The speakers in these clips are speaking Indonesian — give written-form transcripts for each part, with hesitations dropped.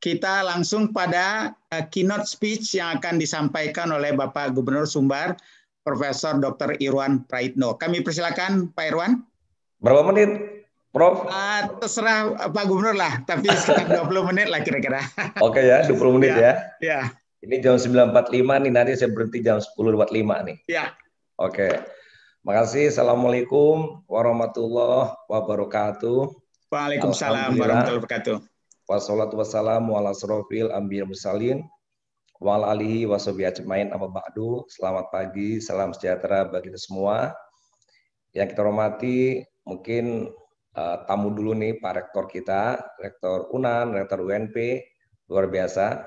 kita langsung pada keynote speech yang akan disampaikan oleh Bapak Gubernur Sumbar, Profesor Dr. Irwan Praitno. Kami persilakan Pak Irwan. Berapa menit, Prof? Terserah Pak Gubernur lah, tapi sekitar 20 menit lah kira-kira. Oke ya, 20 menit ya. Ya. Ini jam 9.45 nih, nanti saya berhenti jam 10.45 nih. Ya. Oke. Makasih. Assalamualaikum warahmatullahi wabarakatuh. Waalaikumsalam warahmatullahi wabarakatuh. Wassalatu wassalamu ala asrofil anbiya mursalin wa ala alihi wa sahbihi ajmain amma ba'du. Selamat pagi, salam sejahtera bagi kita semua. Yang kita hormati, mungkin tamu dulu nih Pak Rektor kita, Rektor UNAN, Rektor UNP, luar biasa.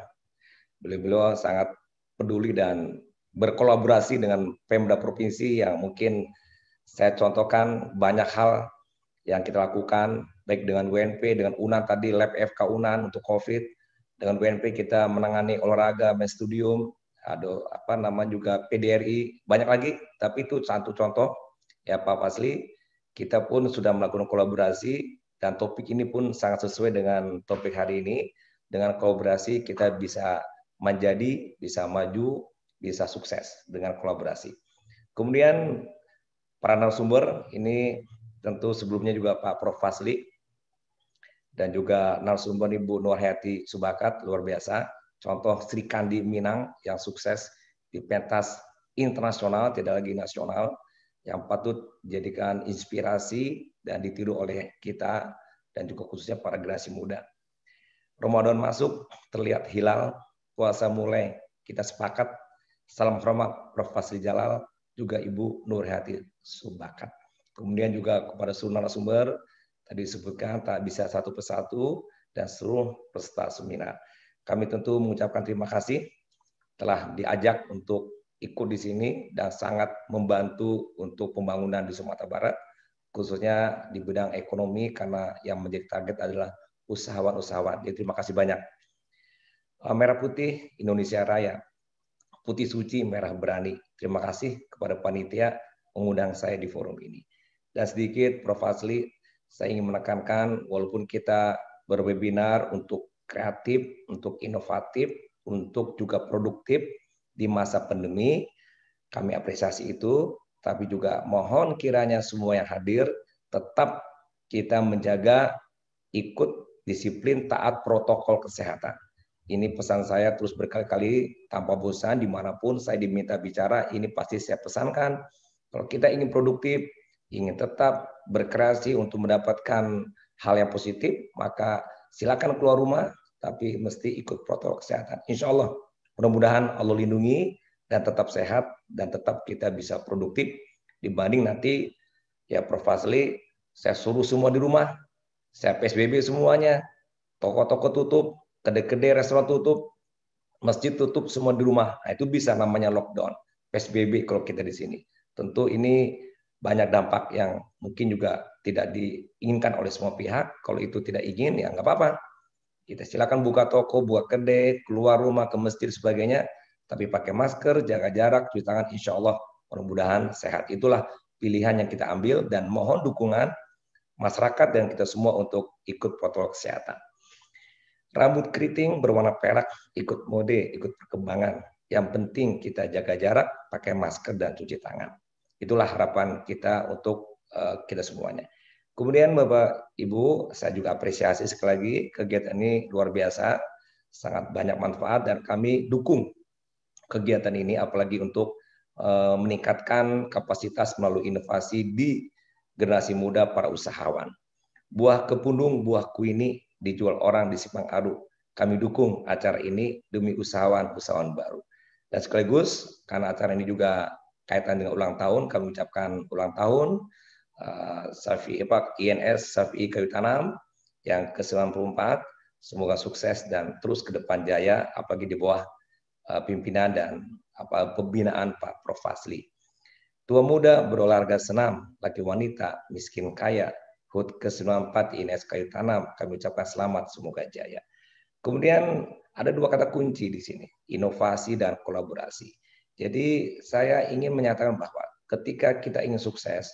Beliau sangat peduli dan berkolaborasi dengan Pemda Provinsi yang mungkin saya contohkan banyak hal yang kita lakukan, baik dengan WNP, dengan UNAN tadi, Lab FK UNAN untuk COVID, dengan WNP kita menangani olahraga, main studium, ada juga PDRI, banyak lagi, tapi itu satu contoh, ya Pak Fasli, kita pun sudah melakukan kolaborasi, dan topik ini pun sangat sesuai dengan topik hari ini, dengan kolaborasi kita bisa menjadi, bisa maju, bisa sukses dengan kolaborasi. Kemudian para narasumber ini tentu sebelumnya juga Pak Prof Fasli dan juga narasumber Ibu Nurhayati Subakat, luar biasa. Contoh Sri Kandi Minang yang sukses di pentas internasional, tidak lagi nasional, yang patut dijadikan inspirasi dan ditiru oleh kita dan juga khususnya para generasi muda. Ramadan masuk, terlihat hilal, puasa mulai, kita sepakat. Salam hormat Prof Fasli Jalal, juga Ibu Nurhayati Subakat. Kemudian juga kepada seluruh narasumber, tadi disebutkan tak bisa satu persatu, dan seluruh peserta seminar. Kami tentu mengucapkan terima kasih telah diajak untuk ikut di sini dan sangat membantu untuk pembangunan di Sumatera Barat, khususnya di bidang ekonomi, karena yang menjadi target adalah usahawan-usahawan. Jadi terima kasih banyak. Merah putih Indonesia Raya, putih suci merah berani. Terima kasih kepada panitia mengundang saya di forum ini. Dan sedikit Prof Fasli, saya ingin menekankan walaupun kita berwebinar untuk kreatif, untuk inovatif, untuk juga produktif di masa pandemi, kami apresiasi itu, tapi juga mohon kiranya semua yang hadir tetap kita menjaga ikut disiplin taat protokol kesehatan. Ini pesan saya terus berkali-kali tanpa bosan, dimanapun saya diminta bicara, ini pasti saya pesankan. Kalau kita ingin produktif, ingin tetap berkreasi untuk mendapatkan hal yang positif, maka silakan keluar rumah, tapi mesti ikut protokol kesehatan. Insya Allah, mudah-mudahan Allah lindungi dan tetap sehat dan tetap kita bisa produktif dibanding nanti ya Prof Fasli, saya suruh semua di rumah, saya PSBB semuanya, toko-toko tutup, kedai-kedai restoran tutup, masjid tutup, semua di rumah. Nah, itu bisa namanya lockdown, PSBB kalau kita di sini. Tentu ini banyak dampak yang mungkin juga tidak diinginkan oleh semua pihak. Kalau itu tidak ingin, ya nggak apa-apa. Kita silakan buka toko, buka kedai, keluar rumah ke masjid sebagainya, tapi pakai masker, jaga jarak, cuci tangan, insya Allah mudah-mudahan sehat. Itulah pilihan yang kita ambil dan mohon dukungan masyarakat dan kita semua untuk ikut protokol kesehatan. Rambut keriting berwarna perak, ikut mode, ikut perkembangan. Yang penting kita jaga jarak, pakai masker dan cuci tangan. Itulah harapan kita untuk kita semuanya. Kemudian Bapak Ibu, saya juga apresiasi sekali lagi kegiatan ini luar biasa, sangat banyak manfaat dan kami dukung kegiatan ini, apalagi untuk meningkatkan kapasitas melalui inovasi di generasi muda para usahawan. Buah kepundung, buah kuini dijual orang di Simpang Aru. Kami dukung acara ini demi usahawan-usahawan baru. Dan sekaligus karena acara ini juga kaitan dengan ulang tahun, kami ucapkan ulang tahun INS Safi Kayu Tanam yang ke-94. Semoga sukses dan terus ke depan jaya, apalagi di bawah pimpinan dan pembinaan Pak Prof Fasli. Tua muda berolahraga senam, laki wanita, miskin kaya, HUT ke-94 INS Kayu Tanam, kami ucapkan selamat, semoga jaya. Kemudian ada dua kata kunci di sini, inovasi dan kolaborasi. Jadi saya ingin menyatakan bahwa ketika kita ingin sukses,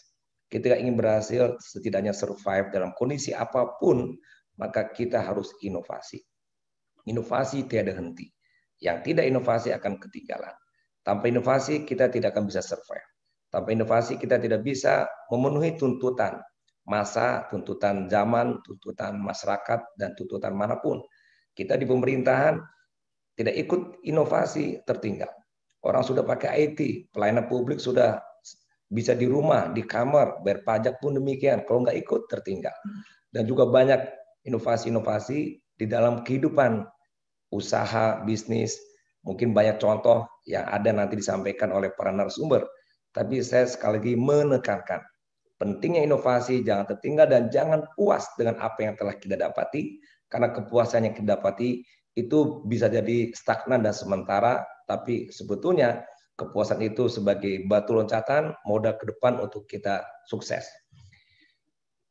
ketika ingin berhasil, setidaknya survive dalam kondisi apapun, maka kita harus inovasi. Inovasi tiada henti. Yang tidak inovasi akan ketinggalan. Tanpa inovasi kita tidak akan bisa survive. Tanpa inovasi kita tidak bisa memenuhi tuntutan masa, tuntutan zaman, tuntutan masyarakat, dan tuntutan manapun. Kita di pemerintahan tidak ikut inovasi, tertinggal. Orang sudah pakai IT, pelayanan publik sudah bisa di rumah, di kamar, bayar pajak pun demikian. Kalau nggak ikut, tertinggal. Dan juga banyak inovasi-inovasi di dalam kehidupan usaha, bisnis. Mungkin banyak contoh yang ada nanti disampaikan oleh para narasumber. Tapi saya sekali lagi menekankan, pentingnya inovasi, jangan tertinggal dan jangan puas dengan apa yang telah kita dapati, karena kepuasan yang kita dapati itu bisa jadi stagnan dan sementara, tapi sebetulnya kepuasan itu sebagai batu loncatan modal ke depan untuk kita sukses.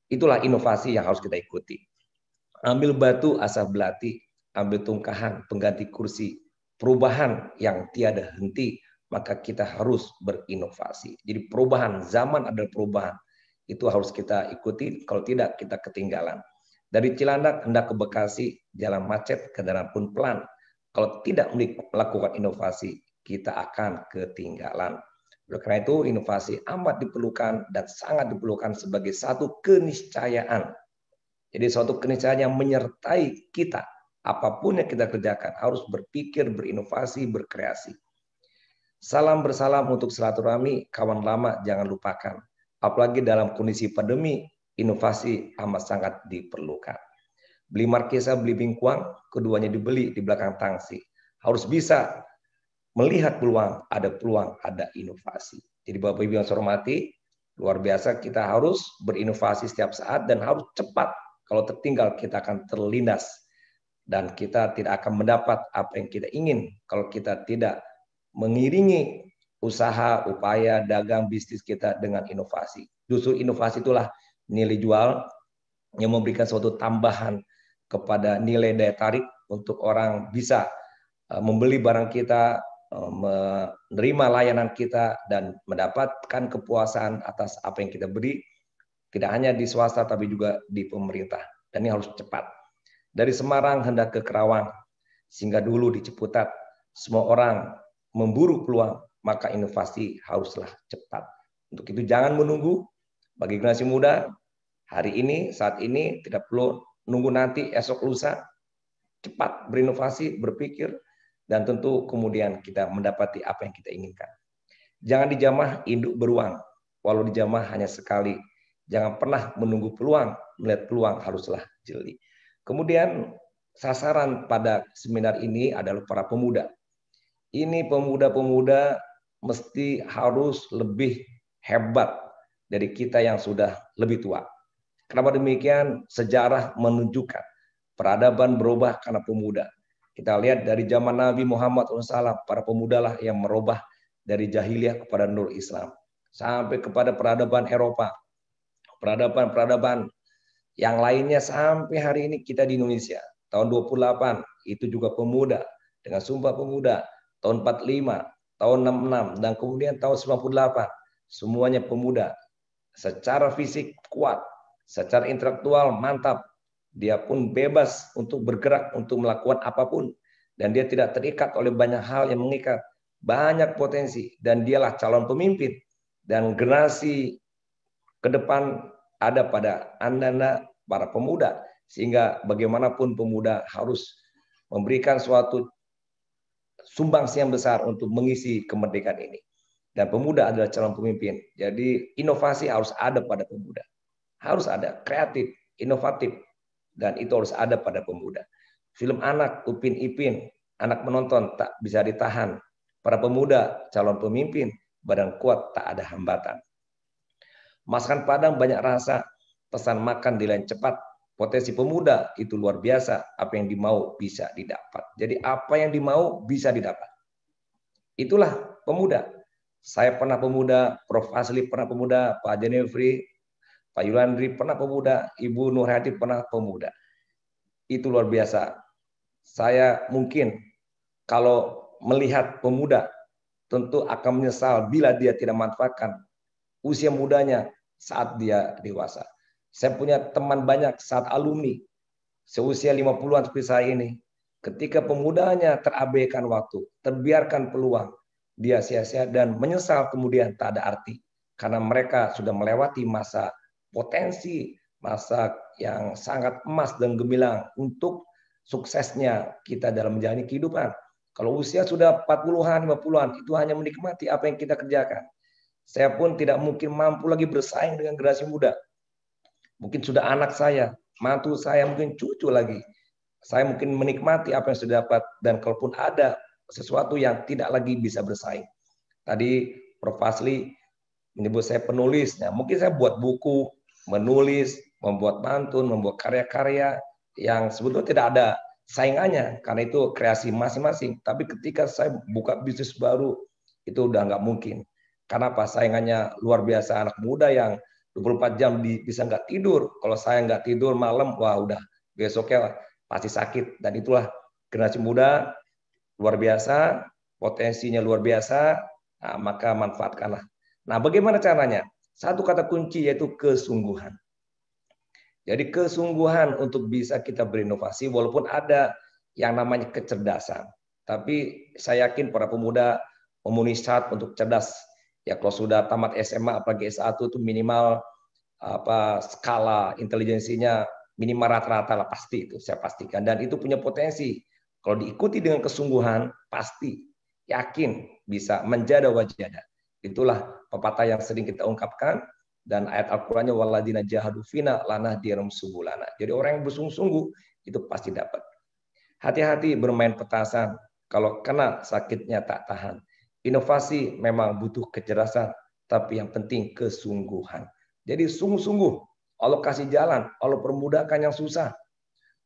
Itulah inovasi yang harus kita ikuti. Ambil batu asal belati, ambil tungkahan pengganti kursi, perubahan yang tiada henti, maka kita harus berinovasi. Jadi perubahan, zaman adalah perubahan. Itu harus kita ikuti, kalau tidak kita ketinggalan. Dari Cilandak hendak ke Bekasi, jalan macet, kendaraan pun pelan. Kalau tidak melakukan inovasi, kita akan ketinggalan. Oleh karena itu, inovasi amat diperlukan dan sangat diperlukan sebagai satu keniscayaan. Jadi suatu keniscayaan yang menyertai kita. Apapun yang kita kerjakan, harus berpikir, berinovasi, berkreasi. Salam bersalam untuk silaturahmi, kawan lama jangan lupakan. Apalagi dalam kondisi pandemi, inovasi amat sangat diperlukan. Beli markisa, beli bingkuang, keduanya dibeli di belakang tangsi. Harus bisa melihat peluang, ada inovasi. Jadi Bapak Ibu yang saya hormati, luar biasa kita harus berinovasi setiap saat dan harus cepat. Kalau tertinggal kita akan terlindas dan kita tidak akan mendapat apa yang kita ingin kalau kita tidak mengiringi usaha, upaya, dagang, bisnis kita dengan inovasi. Justru inovasi itulah nilai jual yang memberikan suatu tambahan kepada nilai daya tarik untuk orang bisa membeli barang kita, menerima layanan kita, dan mendapatkan kepuasan atas apa yang kita beri, tidak hanya di swasta tapi juga di pemerintah. Dan ini harus cepat. Dari Semarang hendak ke Kerawang, sehingga dulu di Ciputat, semua orang memburu peluang, maka inovasi haruslah cepat. Untuk itu jangan menunggu. Bagi generasi muda, hari ini, saat ini, tidak perlu nunggu nanti, esok lusa. Cepat berinovasi, berpikir, dan tentu kemudian kita mendapati apa yang kita inginkan. Jangan dijamah induk beruang, walau dijamah hanya sekali. Jangan pernah menunggu peluang, melihat peluang haruslah jeli. Kemudian sasaran pada seminar ini adalah para pemuda. Ini pemuda-pemuda mesti harus lebih hebat dari kita yang sudah lebih tua. Kenapa demikian? Sejarah menunjukkan peradaban berubah karena pemuda. Kita lihat dari zaman Nabi Muhammad SAW, para pemuda lah yang merubah dari jahiliyah kepada nur Islam. Sampai kepada peradaban Eropa, peradaban-peradaban yang lainnya sampai hari ini kita di Indonesia. Tahun 28 itu juga pemuda dengan Sumpah Pemuda. Tahun 45, tahun 66, dan kemudian tahun 98. Semuanya pemuda. Secara fisik kuat, secara intelektual mantap. Dia pun bebas untuk bergerak, untuk melakukan apapun. Dan dia tidak terikat oleh banyak hal yang mengikat. Banyak potensi. Dan dialah calon pemimpin. Dan generasi ke depan ada pada Anda, para pemuda. Sehingga bagaimanapun pemuda harus memberikan suatu sumbangsi yang besar untuk mengisi kemerdekaan ini. Dan pemuda adalah calon pemimpin. Jadi inovasi harus ada pada pemuda. Harus ada, kreatif, inovatif. Dan itu harus ada pada pemuda. Film anak, Upin Ipin, anak menonton tak bisa ditahan. Para pemuda, calon pemimpin, badan kuat tak ada hambatan. Masakan Padang banyak rasa, pesan makan di lain cepat. Potensi pemuda itu luar biasa. Apa yang dimau bisa didapat. Jadi apa yang dimau bisa didapat. Itulah pemuda. Saya pernah pemuda, Prof. Asli pernah pemuda, Pak Jenefri, Pak Yulandri pernah pemuda, Ibu Nurhati pernah pemuda. Itu luar biasa. Saya mungkin kalau melihat pemuda, tentu akan menyesal bila dia tidak manfaatkan usia mudanya saat dia dewasa. Saya punya teman banyak saat alumni, seusia 50-an seperti saya ini. Ketika pemudanya terabaikan waktu, terbiarkan peluang, dia sia-sia dan menyesal kemudian tak ada arti. Karena mereka sudah melewati masa potensi, masa yang sangat emas dan gemilang untuk suksesnya kita dalam menjalani kehidupan. Kalau usia sudah 40-an, 50-an, itu hanya menikmati apa yang kita kerjakan. Saya pun tidak mungkin mampu lagi bersaing dengan generasi muda. Mungkin sudah anak saya, mantu saya, mungkin cucu lagi. Saya mungkin menikmati apa yang sudah dapat, dan kalaupun ada sesuatu yang tidak lagi bisa bersaing. Tadi Prof. Fazli menyebut saya penulis. Nah, mungkin saya buat buku, menulis, membuat pantun, membuat karya-karya yang sebetulnya tidak ada saingannya, karena itu kreasi masing-masing. Tapi ketika saya buka bisnis baru, itu udah nggak mungkin. Karena apa? Saingannya luar biasa, anak muda yang 24 jam bisa nggak tidur. Kalau saya nggak tidur malam, wah udah besoknya pasti sakit. Dan itulah generasi muda luar biasa, potensinya luar biasa, nah, maka manfaatkanlah. Nah, bagaimana caranya? Satu kata kunci yaitu kesungguhan. Jadi kesungguhan untuk bisa kita berinovasi, walaupun ada yang namanya kecerdasan. Tapi saya yakin para pemuda memenuhi syarat untuk cerdas. Ya kalau sudah tamat SMA apalagi S1 itu minimal skala intelijensinya minimal rata-rata lah, pasti itu saya pastikan, dan itu punya potensi. Kalau diikuti dengan kesungguhan pasti yakin bisa menjadi wajada. Itulah pepatah yang sering kita ungkapkan, dan ayat Al-Qur'annya waladina jahadu fina lanahdiyahum subulana. Jadi orang yang bersungguh-sungguh itu pasti dapat. Hati-hati bermain petasan, kalau kena sakitnya tak tahan. Inovasi memang butuh kecerdasan, tapi yang penting kesungguhan. Jadi sungguh-sungguh, Allah kasih jalan, Allah permudahkan yang susah,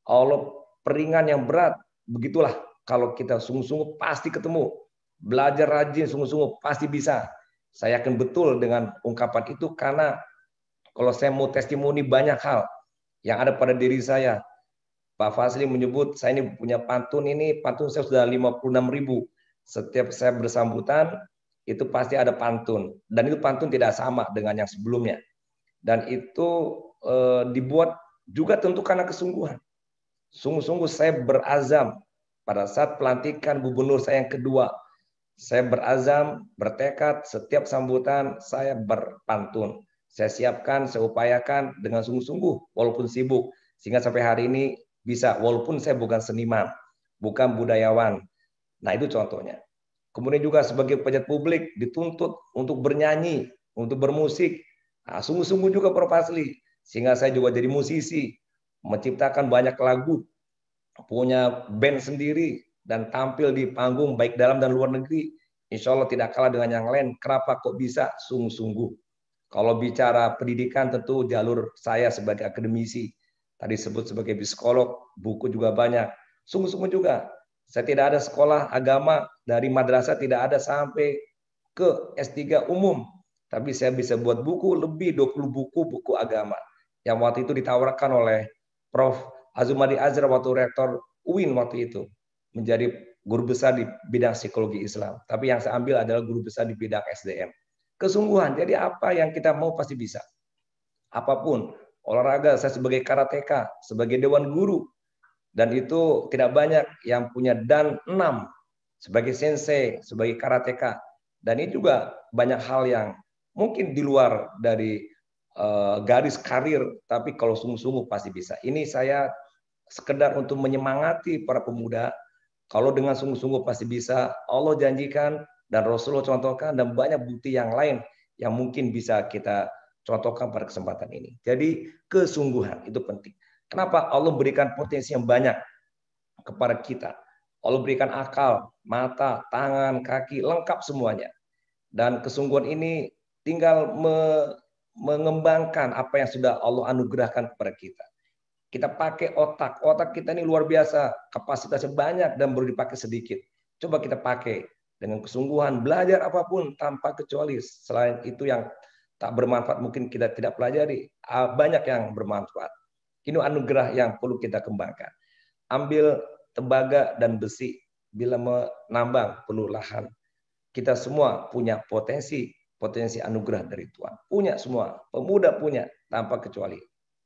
Allah peringan yang berat. Begitulah kalau kita sungguh-sungguh pasti ketemu. Belajar rajin, sungguh-sungguh pasti bisa. Saya yakin betul dengan ungkapan itu, karena kalau saya mau testimoni banyak hal yang ada pada diri saya. Pak Fazli menyebut saya ini punya pantun saya sudah 56.000. Setiap saya bersambutan itu pasti ada pantun, dan itu pantun tidak sama dengan yang sebelumnya, dan itu dibuat juga tentu karena kesungguhan. Sungguh-sungguh saya berazam pada saat pelantikan gubernur saya yang kedua, saya berazam, bertekad setiap sambutan saya berpantun. Saya siapkan, saya upayakan dengan sungguh-sungguh walaupun sibuk, sehingga sampai hari ini bisa, walaupun saya bukan seniman, bukan budayawan. Nah, itu contohnya. Kemudian juga sebagai pejabat publik dituntut untuk bernyanyi, untuk bermusik. Nah, sungguh-sungguh juga Prof. Fazli. Sehingga saya juga jadi musisi, menciptakan banyak lagu, punya band sendiri, dan tampil di panggung baik dalam dan luar negeri. Insya Allah tidak kalah dengan yang lain. Kenapa kok bisa? Sungguh-sungguh. Kalau bicara pendidikan tentu jalur saya sebagai akademisi. Tadi sebut sebagai psikolog, buku juga banyak. Sungguh-sungguh juga. Saya tidak ada sekolah agama, dari madrasah tidak ada sampai ke S3 umum. Tapi saya bisa buat buku, lebih 20 buku agama. Yang waktu itu ditawarkan oleh Prof. Azumadi Azra waktu rektor UIN waktu itu. Menjadi guru besar di bidang psikologi Islam. Tapi yang saya ambil adalah guru besar di bidang SDM. Kesungguhan, jadi apa yang kita mau pasti bisa. Apapun, olahraga, saya sebagai karateka, sebagai dewan guru, dan itu tidak banyak yang punya dan 6 sebagai sensei, sebagai karateka. Dan ini juga banyak hal yang mungkin di luar dari garis karir, tapi kalau sungguh-sungguh pasti bisa. Ini saya sekedar untuk menyemangati para pemuda, kalau dengan sungguh-sungguh pasti bisa. Allah janjikan dan Rasulullah contohkan, dan banyak bukti yang lain yang mungkin bisa kita contohkan pada kesempatan ini. Jadi kesungguhan itu penting. Kenapa? Allah berikan potensi yang banyak kepada kita. Allah berikan akal, mata, tangan, kaki, lengkap semuanya. Dan kesungguhan ini tinggal mengembangkan apa yang sudah Allah anugerahkan kepada kita. Kita pakai otak. Otak kita ini luar biasa, kapasitasnya banyak dan baru dipakai sedikit. Coba kita pakai dengan kesungguhan, belajar apapun tanpa kecuali. Selain itu yang tak bermanfaat mungkin kita tidak pelajari. Banyak yang bermanfaat. Ini anugerah yang perlu kita kembangkan. Ambil tembaga dan besi. Bila menambang perlu lahan. Kita semua punya potensi anugerah dari Tuhan. Punya semua. Pemuda punya tanpa kecuali.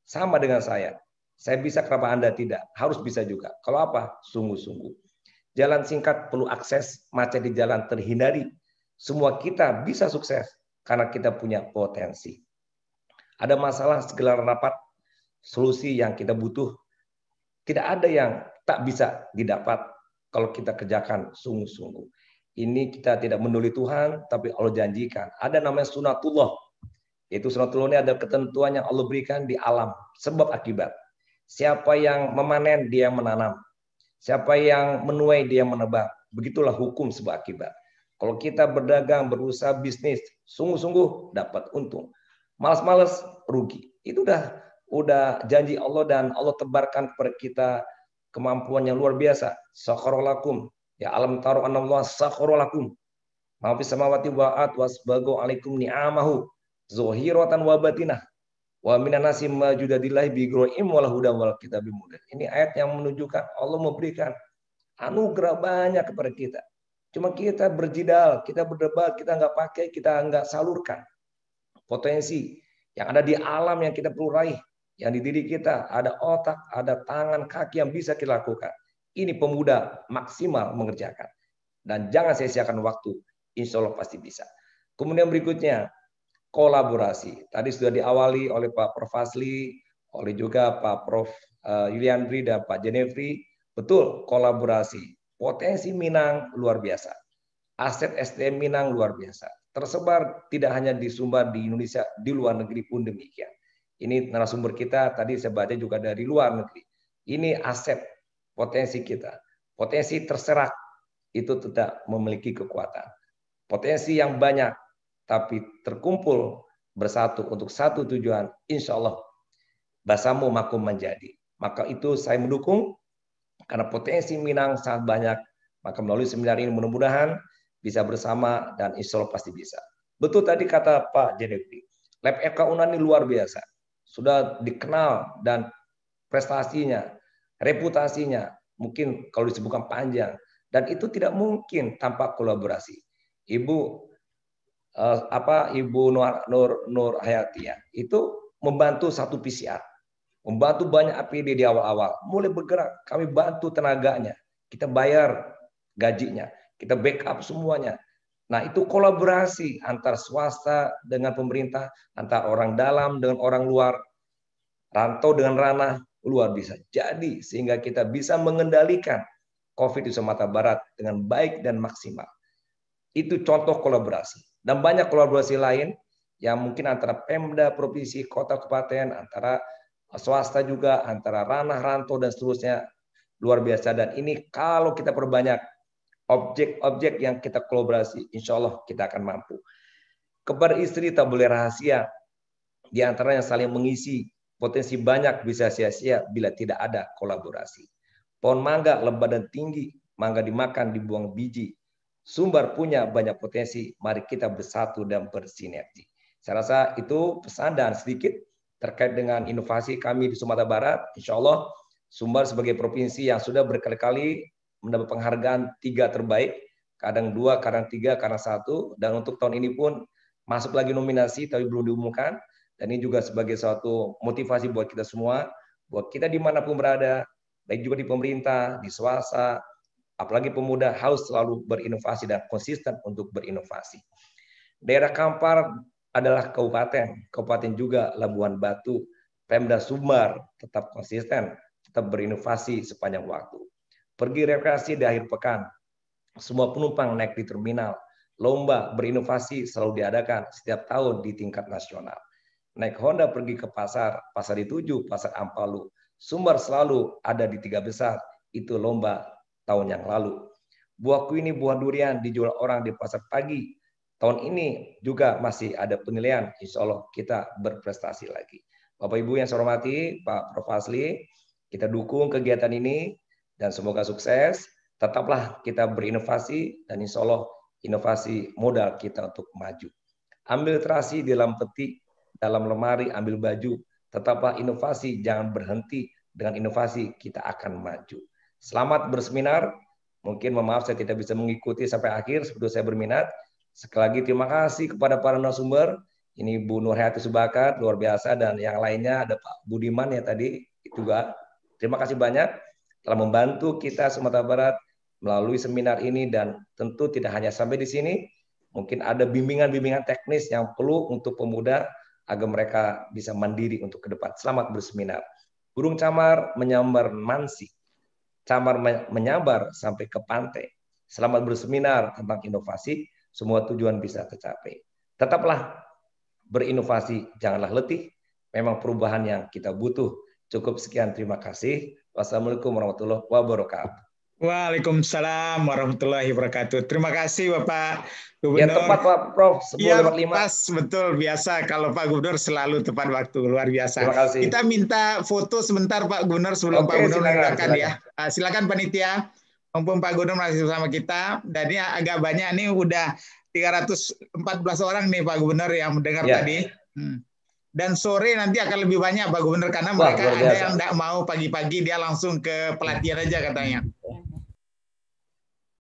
Sama dengan saya. Saya bisa, kenapa Anda tidak? Harus bisa juga. Kalau apa? Sungguh-sungguh. Jalan singkat perlu akses, macet di jalan terhindari. Semua kita bisa sukses karena kita punya potensi. Ada masalah segala rapat, solusi yang kita butuh. Tidak ada yang tak bisa didapat kalau kita kerjakan sungguh-sungguh. Ini kita tidak menuli Tuhan, tapi Allah janjikan. Ada namanya sunatullah. Yaitu sunatullah ini ada ketentuan yang Allah berikan di alam, sebab akibat. Siapa yang memanen, dia yang menanam. Siapa yang menuai, dia yang menebang. Begitulah hukum sebab akibat. Kalau kita berdagang, berusaha bisnis, sungguh-sungguh dapat untung. Malas-malas rugi. Itu udah janji Allah, dan Allah tebarkan kepada kita kemampuan yang luar biasa. Sakharolakum. Ya alam taruh anallah sakharolakum. Ma'afis samawati wa'at wasbago alaikum ni'amahu. Zohiratan wa batinah. Wa minan nasi majudadillahi bigro'im walahuda wal kitabi mudah. Ini ayat yang menunjukkan Allah memberikan anugerah banyak kepada kita. Cuma kita berjidal, kita berdebat, kita nggak pakai, kita nggak salurkan. Potensi yang ada di alam yang kita perlu raih, yang di diri kita ada otak, ada tangan, kaki yang bisa kita lakukan. Ini pemuda maksimal mengerjakan. Dan jangan sia-siakan waktu, insya Allah pasti bisa. Kemudian berikutnya, kolaborasi. Tadi sudah diawali oleh Pak Prof. Fazli, oleh juga Pak Prof. Yuliandri dan Pak Jenefri. Betul, kolaborasi. Potensi Minang luar biasa. Aset SDM Minang luar biasa. Tersebar tidak hanya di Sumbar, di Indonesia, di luar negeri pun demikian. Ini narasumber kita, tadi saya baca juga dari luar negeri. Ini aset, potensi kita. Potensi terserak, itu tidak memiliki kekuatan. Potensi yang banyak, tapi terkumpul bersatu untuk satu tujuan, insya Allah basamu makum menjadi. Maka itu saya mendukung, karena potensi Minang sangat banyak. Maka melalui seminar ini mudah-mudahan bisa bersama, dan insya Allah pasti bisa. Betul tadi kata Pak Jenefri, Lab FK Unan ini luar biasa. Sudah dikenal, dan prestasinya, reputasinya, mungkin kalau disebutkan panjang. Dan itu tidak mungkin tanpa kolaborasi. Ibu Nur Hayati ya, itu membantu satu PCR. Membantu banyak APD di awal-awal. Mulai bergerak, kami bantu tenaganya. Kita bayar gajinya. Kita backup semuanya. Nah, itu kolaborasi antar swasta dengan pemerintah, antar orang dalam dengan orang luar, rantau dengan ranah, luar biasa. Jadi, sehingga kita bisa mengendalikan COVID di Sumatera Barat dengan baik dan maksimal. Itu contoh kolaborasi. Dan banyak kolaborasi lain yang mungkin antara Pemda, provinsi, kota, kabupaten, antara swasta juga, antara ranah, rantau, dan seterusnya, luar biasa. Dan ini kalau kita perbanyak objek-objek yang kita kolaborasi, insya Allah kita akan mampu. Kepada istri tak boleh rahasia, di antaranya saling mengisi, potensi banyak bisa sia-sia bila tidak ada kolaborasi. Pohon mangga lebat dan tinggi, mangga dimakan dibuang biji. Sumbar punya banyak potensi, mari kita bersatu dan bersinergi. Saya rasa itu pesan dan sedikit terkait dengan inovasi kami di Sumatera Barat. Insya Allah Sumbar sebagai provinsi yang sudah berkali-kali mendapat penghargaan 3 terbaik, kadang 2, kadang 3, kadang 1. Dan untuk tahun ini pun masuk lagi nominasi, tapi belum diumumkan. Dan ini juga sebagai suatu motivasi buat kita semua, buat kita dimanapun berada, baik juga di pemerintah, di swasta, apalagi pemuda harus selalu berinovasi dan konsisten untuk berinovasi. Daerah Kampar adalah kabupaten juga Labuan Batu, Pemda Sumbar tetap konsisten, tetap berinovasi sepanjang waktu. Pergi rekreasi di akhir pekan, semua penumpang naik di terminal, lomba berinovasi selalu diadakan setiap tahun di tingkat nasional. Naik Honda pergi ke pasar dituju, pasar Ampalu. Sumbar selalu ada di 3 besar, itu lomba tahun yang lalu. Buah kuini, buah durian dijual orang di pasar pagi. Tahun ini juga masih ada penilaian, insya Allah kita berprestasi lagi. Bapak Ibu yang saya hormati, Pak Prof. Fazli, kita dukung kegiatan ini dan semoga sukses. Tetaplah kita berinovasi dan insya Allah inovasi modal kita untuk maju. Ambil terasi di dalam peti, dalam lemari, ambil baju. Tetaplah inovasi, jangan berhenti. Dengan inovasi kita akan maju. Selamat berseminar. Mungkin maaf saya tidak bisa mengikuti sampai akhir seperti saya berminat. Sekali lagi terima kasih kepada para narasumber. Ini Bu Nur Hayati Subakat, luar biasa, dan yang lainnya ada Pak Budiman ya tadi, juga. Terima kasih banyak telah membantu kita Sumatera Barat melalui seminar ini, dan tentu tidak hanya sampai di sini. Mungkin ada bimbingan-bimbingan teknis yang perlu untuk pemuda agar mereka bisa mandiri untuk ke depan. Selamat berseminar. Burung camar menyambar mansi, camar menyabar sampai ke pantai. Selamat berseminar tentang inovasi, semua tujuan bisa tercapai. Tetaplah berinovasi, janganlah letih. Memang perubahan yang kita butuh. Cukup sekian, terima kasih. Wassalamualaikum warahmatullahi wabarakatuh. Waalaikumsalam warahmatullahi wabarakatuh. Terima kasih Bapak Ya Gubernur. tepat Pak Prof, 10.55. Ya, pas, betul, biasa. Kalau Pak Gubernur selalu tepat waktu, luar biasa. Terima kasih. Kita minta foto sebentar Pak Gubernur sebelum Pak Gubernur meninggalkan ya. Silakan panitia, mumpung Pak Gubernur masih bersama kita. Dan ini agak banyak nih, udah 314 orang nih Pak Gubernur yang mendengar tadi. Dan sore nanti akan lebih banyak Pak Gubernur, karena mereka ada yang tidak mau pagi-pagi, dia langsung ke pelatihan aja katanya.